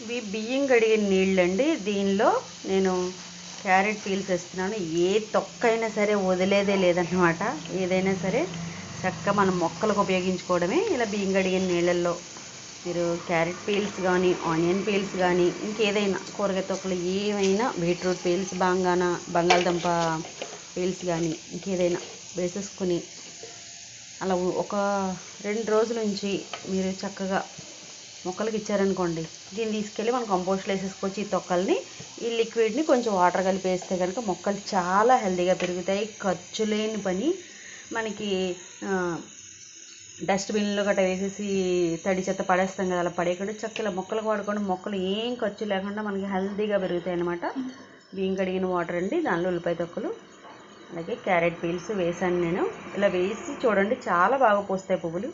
ఇవి బియ్యం కడిగిన నీళ్ళండి. దీనిలో నేను క్యారెట్ పీల్స్ వేస్తున్నాను. ఏ తొక్కైనా సరే వదిలేదే లేదన్నమాట. ఏదైనా సరే చక్కగా మనం మొక్కలకు ఉపయోగించుకోవడమే. ఇలా బియ్యం కడిగిన నీళ్ళల్లో మీరు క్యారెట్ పీల్స్ కానీ, ఆనియన్ పీల్స్ కానీ, ఇంకేదైనా కూరగాయ తొక్కలు ఏమైనా, బీట్రూట్ పీల్స్, బంగాళదుంప పీల్స్ కానీ ఇంకేదైనా వేసేసుకుని అలా ఒక 2 రోజుల నుంచి మీరు చక్కగా మొక్కలకి ఇచ్చారనుకోండి, దీన్ని తీసుకెళ్ళి మనం కంపోస్ట్లో వేసేసుకోవచ్చు. ఈ తొక్కల్ని, ఈ లిక్విడ్ని కొంచెం వాటర్ కలిపి వేస్తే కనుక మొక్కలు చాలా హెల్తీగా పెరుగుతాయి. ఖర్చు లేని పని. మనకి డస్ట్బిన్లో గట్రా వేసేసి తడి చెత్త పడేస్తాం కదా, అలా పడేయకుండా చక్కగా మొక్కలకు వాడుకోండి. మొక్కలు ఏం ఖర్చు లేకుండా మనకి హెల్తీగా పెరుగుతాయి అన్నమాట. బియ్యం కడిగిన వాటర్ అండి, దానిలో ఉల్లిపాయ తొక్కలు, అలాగే క్యారెట్ పీల్స్ వేసాను నేను. ఇలా వేసి చూడండి, చాలా బాగా పూస్తాయి పువ్వులు.